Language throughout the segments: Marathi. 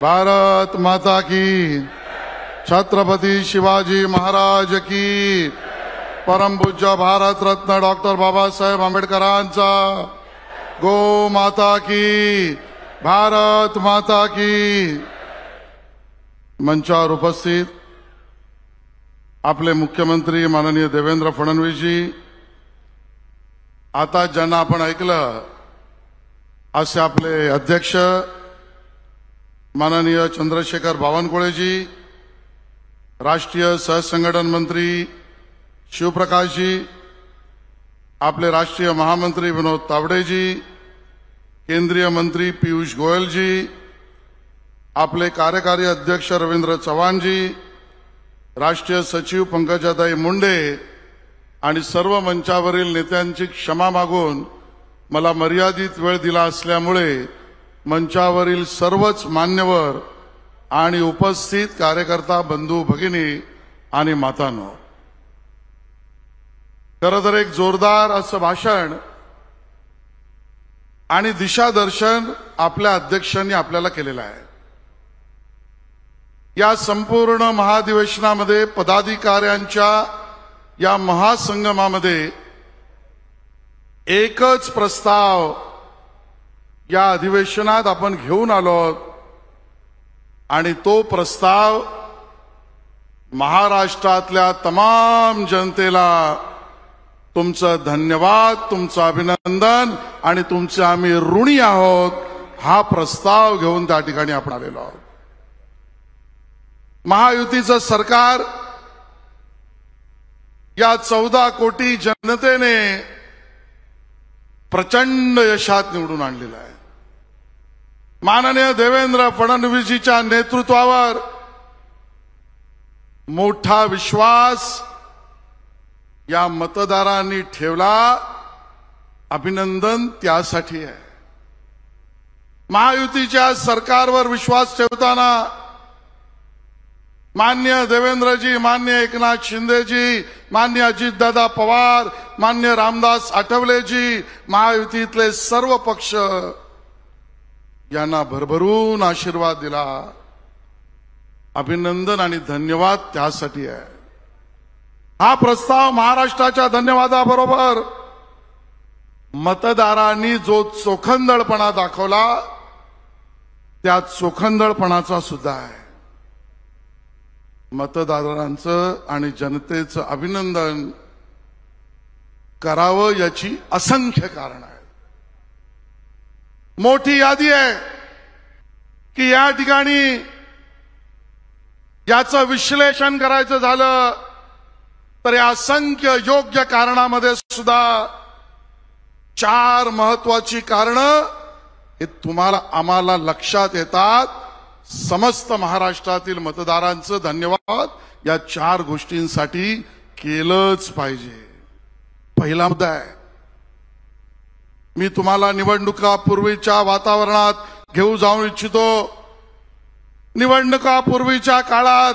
भारत माता की, छत्रपति शिवाजी महाराज की, परम पूज्य भारत रत्न डॉक्टर बाबासाहेब आंबेडकरांचा, गो माता की, भारत माता की। मंचावर उपस्थित आपले मुख्यमंत्री माननीय देवेंद्र फडणवीस जी, आता ज्यांना आपण ऐकलं असे आपले अध्यक्ष माननीय चंद्रशेखर बावनकुळे जी, राष्ट्रीय सहसंघटन मंत्री शिवप्रकाश जी, आपले राष्ट्रीय महामंत्री विनोद तावडे जी, केंद्रीय मंत्री पीयूष गोयल जी, आपले कार्यकारी अध्यक्ष रवींद्र चव्हाण जी, राष्ट्रीय सचिव पंकजाताई मुंडे आणि सर्व मंचावरील नेत्यांची क्षमा मागून मला मर्यादित वेळ दिला असल्यामुळे मंचावरील सर्वच मान्यवर आणि उपस्थित कार्यकर्ता बंधू भगिनी आणि मातांनो, खरं तर एक जोरदार असं भाषण आणि दिशादर्शन आपल्या अध्यक्षांनी आपल्याला केलेलं आहे। या संपूर्ण महाधिवेशनामध्ये पदाधिकाऱ्यांच्या या महासंगमामध्ये एकच प्रस्ताव या अधिवेशनात आपण घेऊन आलो आणि तो प्रस्ताव महाराष्ट्रातल्या तमाम जनतेला तुमचं धन्यवाद, तुमचं अभिनंदन आणि तुमचे आम्ही ऋणी आहोत, हा प्रस्ताव घेऊन त्या ठिकाणी आपण आलेलो आहोत। महायुतीचं सरकार या 14 कोटी जनतेने प्रचंड यशात निवडून आणलेलं आहे। माननीय देवेंद्र फडणवीसजींच्या नेतृत्वावर मोठा विश्वास या मतदारांनी ठेवला, अभिनंदन त्यासाठी आहे। महायुतीच्या सरकारवर विश्वास ठेवताना मान्य देवेंद्रजी, मान्य एकनाथ शिंदेजी, मान्य अजितदादा पवार, मान्य रामदास आठवलेजी, महायुतीतले सर्व पक्ष यांना भरभरून आशीर्वाद दिला, अभिनंदन आणि धन्यवाद त्यासाठी आहे। हा प्रस्ताव महाराष्ट्राच्या धन्यवादाबरोबर मतदारांनी जो चोखंदळपणा दाखवला त्या चोखंदळपणाचा सुद्धा आहे। मतदारांचं आणि जनतेचं अभिनंदन करावं याची असंख्य कारण आहेत। मोठी यादी आहे की या ठिकाणी याचं विश्लेषण करायचं झालं तर या असंख्य योग्य कारणामध्ये सुद्धा 4 महत्वाची कारणं हे तुम्हाला आम्हाला लक्षात येतात। समस्त महाराष्ट्रातील मतदारांचं धन्यवाद या 4 गोष्टींसाठी केलंच पाहिजे। पहिला मुद्दा आहे, मी तुम्हाला निवडणुकापूर्वीच्या वातावरणात घेऊन जाऊ इच्छितो। निवडणुकापूर्वीच्या काळात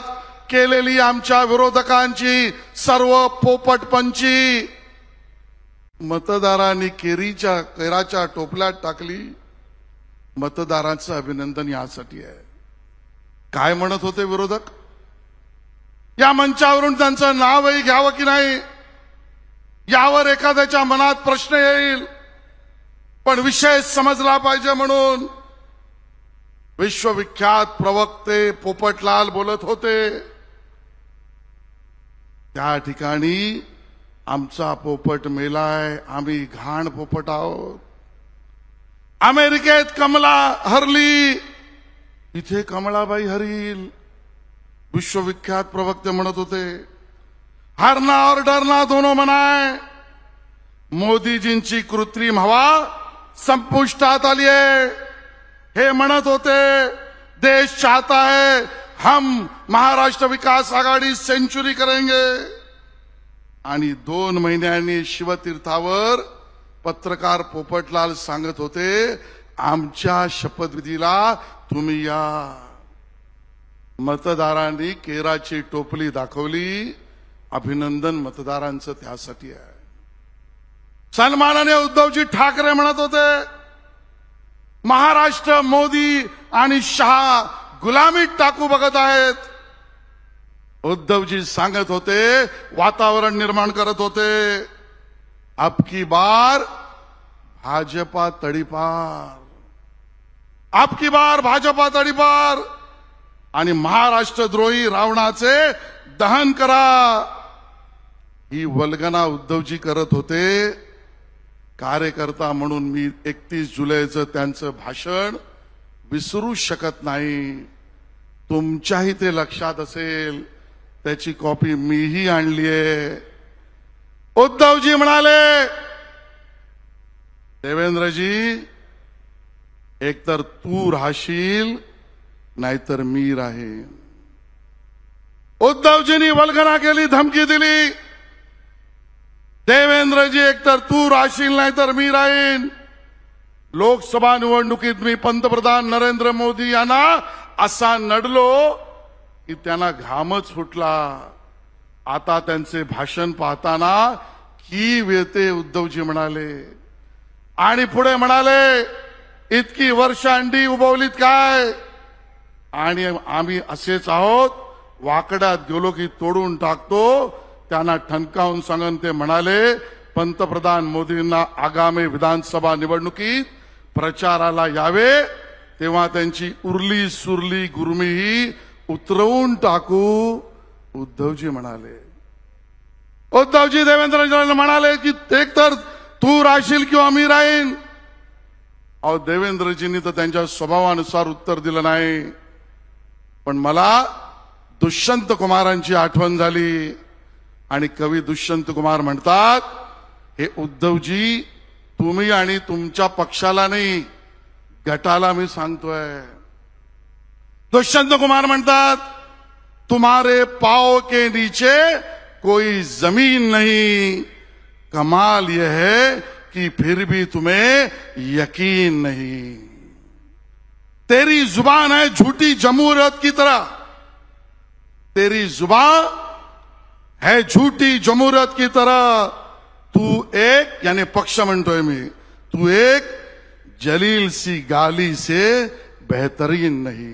केलेली आमच्या विरोधकांची सर्व पोपटपंची मतदारांनी केराच्या टोपल्यात टाकली। मतदारांचं अभिनंदन यासाठी आहे। काय म्हणत होते विरोधक? या मंचावरून त्यांचं नावही घ्यावं की नाही यावर एखाद्याच्या मनात प्रश्न येईल, पण विषय समजला पाहिजे म्हणून विश्वविख्यात प्रवक्ते पोपटलाल बोलत होते। त्या ठिकाणी आमचा पोपट मेलाय, आम्ही घाण पोपट आहोत। अमेरिकेत कमला हरली, इथे कमलाबाई हरील, विश्वविख्यात प्रवक्ते म्हणत होते। हरना और डरना दोनों मनाए। मोदीजींची कृत्रिम हवा संपुष्टात आली आहे हे म्हणत होते। देश चाहता है हम महाराष्ट्र विकास आघाडी सेंचुरी करेंगे। आणि 2 महिन्यांनी शिवतीर्थावर पत्रकार पोपटलाल सांगत होते, आमच्या शपथविधीला तुम्ही या। मतदारांनी केराची टोपली दाखवली, अभिनंदन मतदारांचं त्यासाठी आहे। सन्माननीय उद्धवजी ठाकरे म्हणत होते, महाराष्ट्र मोदी आणि शहा गुलामीत टाकू बघत आहेत। उद्धवजी सांगत होते, वातावरण निर्माण करत होते, अब की बार भाजपा तडीपार, अब की बार भाजपा तडीपार आणि महाराष्ट्रद्रोही रावणाचे दहन करा, ही वल्गना उद्धवजी करत होते। कार्यकर्ता म्हणून मी 31 जुलैचं त्यांचं भाषण विसरू शकत नाही। तुमच्याही ते लक्षात असेल, त्याची कॉपी मीही आणलीये। उद्धवजी म्हणाले, देवेंद्रजी एकतर तू राहशील नाहीतर मी राहीन। उद्धवजींनी वल्गना केली, धमकी दिली, देवेंद्रजी एकतर तू राहशील नाहीतर मी राहीन। लोकसभा निवडणुकीत मी पंतप्रधान नरेंद्र मोदी यांना असा नडलो की त्यांना घामच फुटला। आता त्यांचे भाषण पाहताना कीव येते, उद्धवजी म्हणाले। आणि पुढे म्हणाले, इतकी वर्ष अंडी उभवलीत काय, आणि आम्ही असेच आहोत, वाकड्यात गेलो की तोडून टाकतो। त्यांना ठणकावून सांगून ते म्हणाले, पंतप्रधान मोदींना आगामी विधानसभा निवडणुकीत प्रचाराला यावे, तेव्हा त्यांची उरली सुरली गुरमीही उतरवून टाकू। उद्धवजी म्हणाले, उद्धवजी देवेंद्रजींना म्हणाले की एकतर तू राहशील किंवा मी राहीन। अहो, देवेंद्रजींनी तर त्यांच्या स्वभावानुसार उत्तर दिलं नाही, पण मला दुष्यंत कुमारांची आठवण झाली। आणि कवी दुष्यंत कुमार म्हणतात, हे उद्धवजी तुम्ही आणि तुमच्या पक्षाला नाही, गटाला मी सांगतोय। दुष्यंत कुमार म्हणतात, तुम्हारे पाव के नीचे कोई जमीन नहीं, कमाल यह है कि फिर भी तुम्हें यकीन नहीं। तेरी जुबान है झूठी जमूरियत की तरह, तेरी जुबान है झूठी जमूरियत की तरह, तू एक, यानी पक्ष म्हणतोय मी, तू एक जलील सी गाली से बेहतरीन नहीं।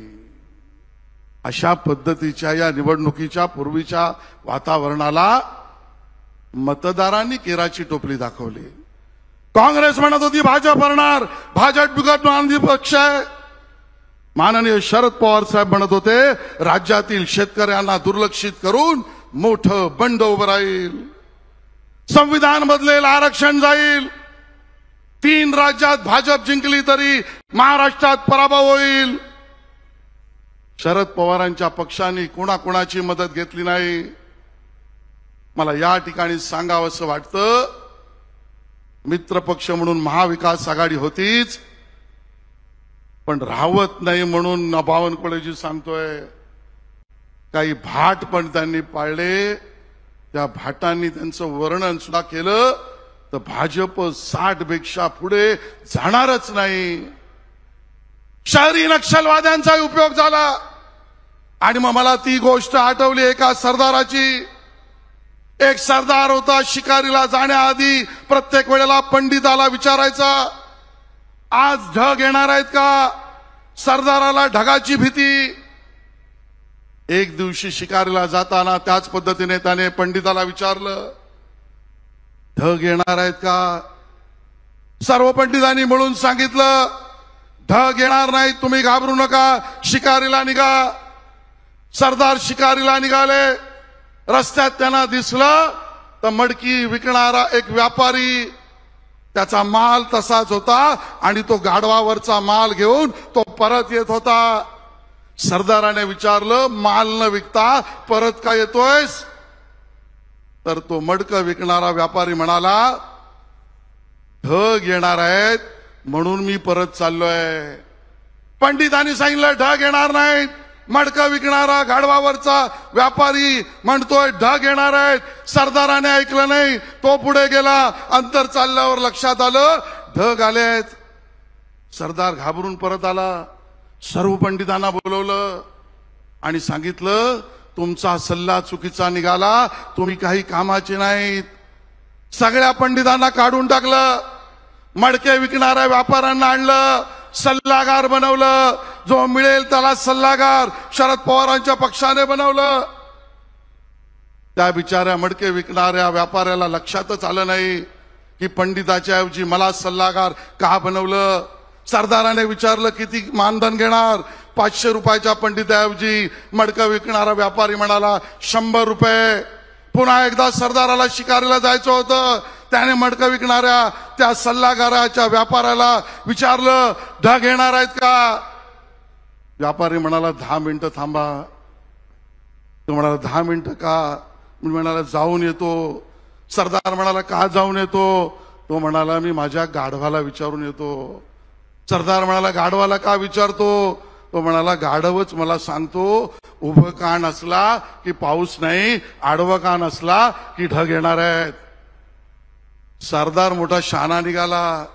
अशा पद्धतीच्या या निवडणुकीच्या पूर्वीच्या वातावरणाला मतदारांनी केराची टोपली दाखवली। काँग्रेस म्हणत होती भाजप हरणार, भाजप बिघडणारा पक्ष आहे। माननीय शरद पवार साहेब म्हणत होते, राज्यातील शेतकऱ्यांना दुर्लक्षित करून मोठं बंड उभं राहील, संविधान बदलेल, आरक्षण जाईल, 3 राज्यात भाजप जिंकली तरी महाराष्ट्रात पराभव होईल। शरद पवारांच्या पक्षाने कोणाकोणाची मदत घेतली नाही। मला या ठिकाणी सांगावंसं वाटतं, मित्रपक्ष म्हणून महाविकास आघाडी होतीच, पण राहत नाही म्हणून बावनकुळेजी सांगतोय, काही भाट पण त्यांनी पाळले। त्या भाटांनी त्यांचं वर्णन सुद्धा केलं तर भाजप 60 पेक्षा पुढे जाणारच नाही। शहरी नक्षलवाद्यांचा उपयोग झाला। आणि मग मला ती गोष्ट आठवली एका सरदाराची। एक सरदार होता, शिकारीला जाण्याआधी प्रत्येक वेळेला पंडिताला विचारायचा, आज ढग येणार आहेत का? सरदाराला ढगाची भीती। एक दिवशी शिकारीला जाताना त्याच पद्धतीने त्याने पंडिताला विचारलं, ढग येणार आहेत का? सर्व पंडितांनी मिळून सांगितलं, ढग येणार नाही, तुम्ही घाबरू नका, शिकारीला निघा। सरदार शिकारीला निघाले। रस्त्यात त्यांना दिसलं तर मडकी विकणारा एक व्यापारी, त्याचा माल तसाच होता आणि तो गाढवावरचा माल घेऊन तो परत येत होता। सरदाराने विचारलं, माल न विकता परत का येतोयस? तर तो मडकं विकणारा व्यापारी म्हणाला, ढग येणार आहेत म्हणून मी परत चाललोय। पंडितांनी सांगितलं ढग येणार नाहीत। मडकं विकणारा गाढवावरचा व्यापारी म्हणतोय ढग येणार आहेत। सरदाराने ऐकलं नाही, तो पुढे गेला। अंतर चालल्यावर लक्षात आलं ढग आलेत। सरदार घाबरून परत आला, सर्व पंडितांना बोलवलं आणि सांगितलं, तुमचा सल्ला चुकीचा निघाला, तुम्ही काही कामाचे नाहीत। सगळ्या पंडितांना काढून टाकलं, मडके विकणाऱ्या व्यापाऱ्यांना आणलं, सल्लागार बनवलं, जो मिळेल त्याला सल्लागार शरद पवारांच्या पक्षाने बनवलं. त्या बिचाऱ्या मडके विकणाऱ्या व्यापाऱ्याला लक्षातच आलं नाही की पंडिताच्या ऐवजी मला सल्लागार का बनवलं. सरदाराने विचारलं किती मानधन घेणार, 500 रुपयाच्या पंडिताऐवजी मडकं विकणारा व्यापारी म्हणाला 100 रुपये. पुन्हा एकदा सरदाराला शिकारीला जायचं होतं, त्याने मडकं विकणाऱ्या त्या सल्लागाराच्या व्यापाऱ्याला विचारलं ढग येणार आहेत का. व्यापारी म्हणाला 10 मिनिटं थांबा. तो म्हणाला 10 मिनिटं का. मी म्हणाला जाऊन येतो. सरदार म्हणाला का जाऊन येतो. तो म्हणाला मी माझ्या गाढवाला विचारून येतो. सरदार म्हणाला गाढवाला का विचारतो. तो म्हणाला गाढवच मला सांगतो उभं कान असला की पाऊस नाही, आडवं कान असला की ढग येणार आहेत. सरदार मोठा शहाणा निघाला.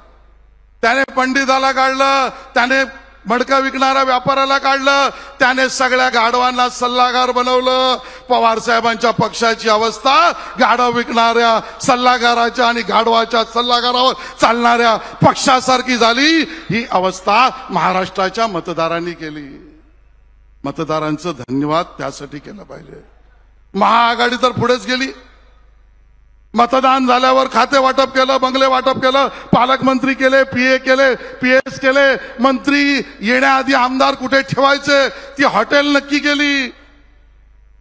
त्याने पंडिताला काढलं, त्याने मडका विकणाऱ्या व्यापाऱ्याला काढलं, त्याने सगळ्या गाढवांना सल्लागार बनवलं. पवार साहेबांच्या पक्षाची अवस्था गाढव विकणाऱ्या सल्लागाराच्या आणि गाढवाच्या सल्लागारावर चालणाऱ्या पक्षासारखी झाली. ही अवस्था महाराष्ट्राच्या मतदारांनी केली. मतदारांचं धन्यवाद त्यासाठी केलं पाहिजे. महाआघाडी तर पुढेच गेली. मतदान झाल्यावर खाते वाटप केलं, बंगले वाटप केलं, पालकमंत्री केले, पीए केले, पीएस केले. मंत्री येण्याआधी आमदार कुठे ठेवायचे ती हॉटेल नक्की केली.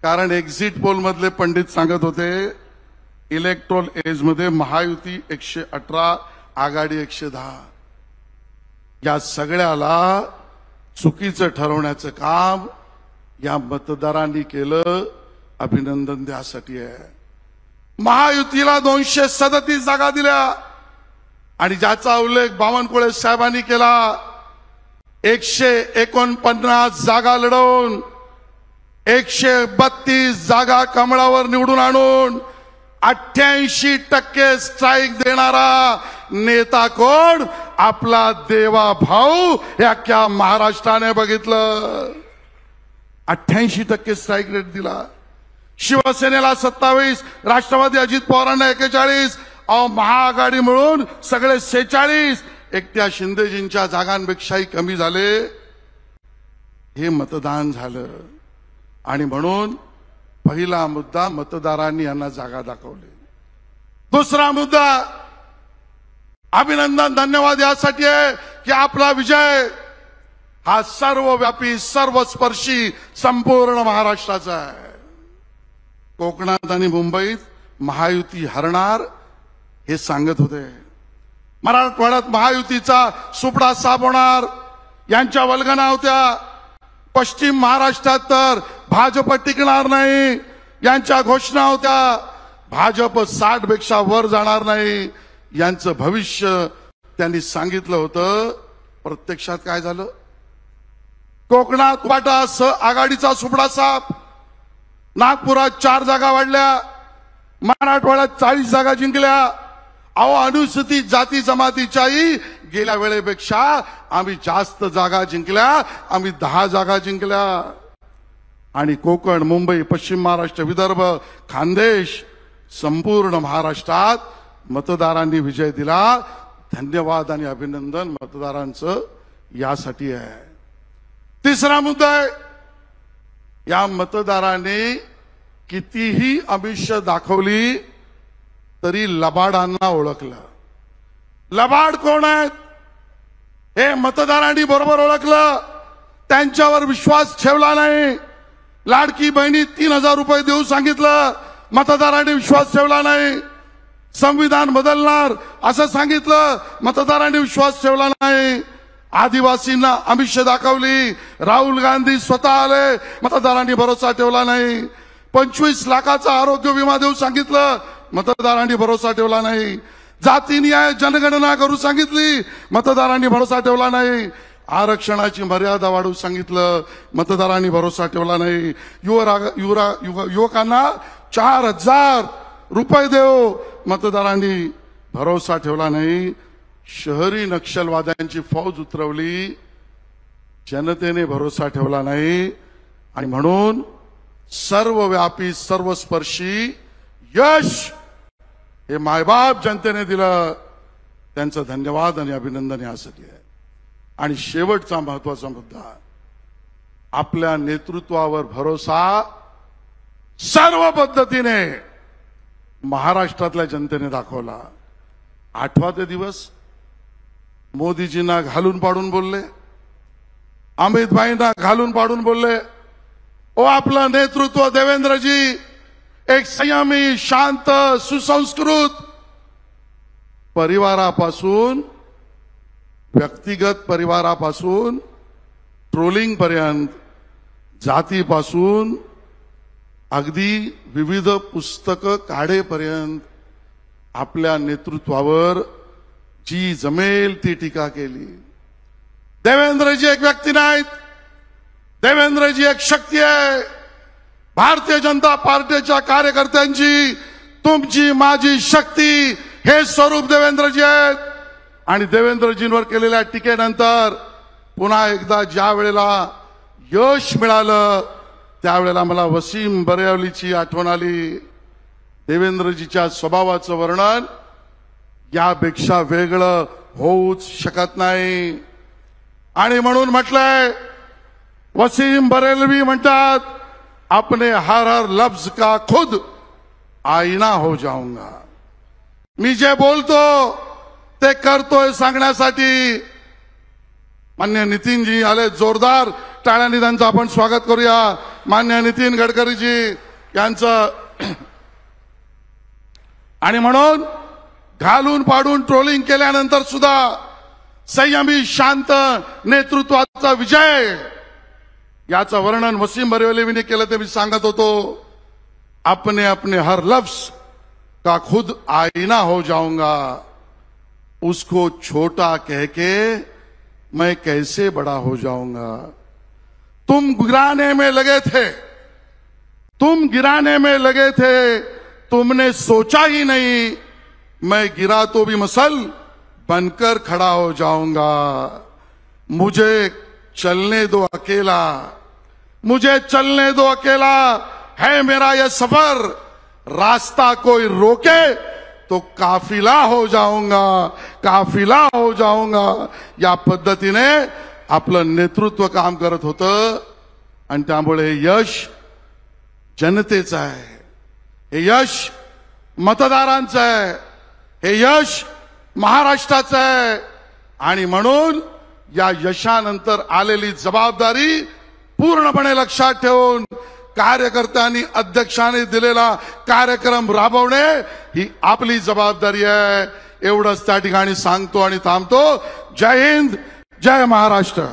कारण एक्झिट पोल मधले पंडित सांगत होते इलेक्ट्रोल एज मध्ये महायुती 118, आघाडी 110. या सगळ्याला चुकीचं ठरवण्याचं काम या मतदारांनी केलं. अभिनंदन त्यासाठी आहे. महायुतीला 237 जागा दिल्या आणि ज्याचा उल्लेख बावनकुळे साहेबांनी केला. 149 जागा लढवून 132 जागा कमळावर निवडून आणून 88% स्ट्राईक देणारा नेता कोण. आपला देवा भाऊ. हे अख्ख्या महाराष्ट्राने बघितलं. 88% स्ट्राईक रेट दिला. शिवसेनेला 27, राष्ट्रवादी अजित पवारांना 41, महाआघाडी मिळून सगळे 46. एकट्या शिंदेजींच्या जागांपेक्षाही कमी झाले. हे मतदान झालं. आणि म्हणून पहिला मुद्दा मतदारांनी यांना जागा दाखवली. दुसरा मुद्दा अभिनंदन धन्यवाद यासाठी आहे की आपला विजय हा सर्वव्यापी सर्वस्पर्शी संपूर्ण महाराष्ट्राचा आहे. कोकणात आणि मुंबईत महायुती हरणार हे सांगत होते. मराठवाड्यात महायुतीचा सुपडा साफ होणार यांच्या वल्गना होत्या. पश्चिम महाराष्ट्रात तर भाजप टिकणार नाही यांच्या घोषणा होत्या. भाजप 60 पेक्षा वर जाणार नाही यांचं भविष्य त्यांनी सांगितलं होतं. प्रत्यक्षात काय झालं. कोकणात वाटा आघाडीचा सुपडा साफ. नागपुरात 4 जागा वाढल्या. मराठवाड्यात 40 जागा जिंकल्या. अनुसूचित जाती जमातीच्याही गेल्या वेळेपेक्षा आम्ही जास्त जागा जिंकल्या. आम्ही 10 जागा जिंकल्या. आणि कोकण, मुंबई, पश्चिम महाराष्ट्र, विदर्भ, खानदेश संपूर्ण महाराष्ट्रात मतदारांनी विजय दिला. धन्यवाद आणि अभिनंदन मतदारांचं यासाठी आहे. तिसरा मुद्दा आहे या मतदारांनी कितीही आमिष दाखवली तरी लबाडांना ओळखलं. लबाड कोण आहेत हे मतदारांनी बरोबर ओळखलं. त्यांच्यावर विश्वास ठेवला नाही. लाडकी बहिणी 3000 रुपये देऊ सांगितलं, मतदारांनी विश्वास ठेवला नाही. संविधान बदलणार असं सांगितलं, मतदारांनी विश्वास ठेवला नाही. आदिवासींना आमिष दाखवली. राहुल गांधी स्वतः आले, मतदारांनी भरोसा ठेवला नाही. 25 लाखाचा आरोग्य विमा देऊ सांगितलं, मतदारांनी भरोसा ठेवला नाही. जातीनिहाय जनगणना करू सांगितली, मतदारांनी भरोसा ठेवला नाही. आरक्षणाची मर्यादा वाढवू सांगितलं, मतदारांनी भरोसा ठेवला नाही. युवकांना 4000 रुपये देऊ, मतदारांनी भरोसा ठेवला नाही. शहरी नक्षलवाद्यांची फौज उतरवली, जनतेने भरोसा ठेवला नाही. आणि म्हणून सर्वव्यापी सर्वस्पर्शी यश हे मायबाप जनतेने दिलं. त्यांचं धन्यवाद आणि अभिनंदन यासाठी आहे. आणि शेवटचा महत्वाचा मुद्दा आपल्या नेतृत्वावर भरोसा सर्व पद्धतीने महाराष्ट्रातल्या जनतेने दाखवला। आठवा ते दिवस मोदीजींना घालून पाडून बोलले, अमित भाईंना घालून पाडून बोलले, ओ आपलं नेतृत्व देवेंद्रजी एक संयमी, शांत, सुसंस्कृत परिवारापासून, व्यक्तिगत परिवारापासून ट्रोलिंग पर्यंत, जातीपासून अगदी विविध पुस्तकं काढेपर्यंत आपल्या नेतृत्वावर जी जमेल ती टीका केली। देवेंद्रजी एक व्यक्ती नाहीत, देवेंद्रजी एक शक्ती आहे। भारतीय जनता पार्टीच्या कार्यकर्त्यांची, तुमची माझी शक्ती हे स्वरूप देवेंद्रजी आहेत। आणि देवेंद्रजींवर केलेल्या टीकेनंतर पुन्हा एकदा ज्या वेळेला यश मिळालं त्यावेळेला मला वसीम बरेवलीची आठवण आली। देवेंद्रजीच्या स्वभावाचं वर्णन यापेक्षा वेगळं होऊच शकत नाही। आणि म्हणून म्हटलंय, वसीम बरेलवी म्हणतात, अपने हर हर लफ्ज का खुद आईना हो जाऊंगा। मी जे बोलतो ते करतोय सांगण्यासाठी मान्य नितीनजी आले, जोरदार टाळ्यांनी त्यांचं आपण स्वागत करूया। मान्य नितीन गडकरीजी यांचं। आणि म्हणून घालून पाडून ट्रोलिंग केल्यानंतर सुद्धा संयमी, शांत नेतृत्वाचा विजय याचं वर्णन वसीम बरेवलीने केलं ते मी सांगत होतो। अपने अपने हर लफ्ज का खुद आईना हो जाऊंगा, उसको छोटा कह के मैं कैसे बड़ा हो जाऊंगा। तुम गिराने में लगे थे, तुम गिराने में लगे थे, तुमने सोचा ही नहीं मैं गिरा तो भी मसल बनकर खड़ा हो जाऊंगा। मुझे चलने दो अकेला, मुझे चलने दो अकेला, है मेरा यह सफर, रास्ता कोई रोके तो काफिला हो जाऊंगा, काफिला हो जाऊंगा। या पद्धतीने आपलं नेतृत्व काम करत होतं। आणि त्यामुळे हे यश जनतेचं आहे, हे यश मतदारांचं आहे, हे यश महाराष्ट्राचं आहे। आणि म्हणून या यशानंतर आलेली जबाबदारी पूर्णपणे लक्षात ठेवून कार्यकर्त्यांनी, अध्यक्षांनी दिलेला कार्यक्रम राबवणे ही आपली जबाबदारी आहे। एवढंच त्या ठिकाणी सांगतो आणि थांबतो। जय हिंद, जय महाराष्ट्र।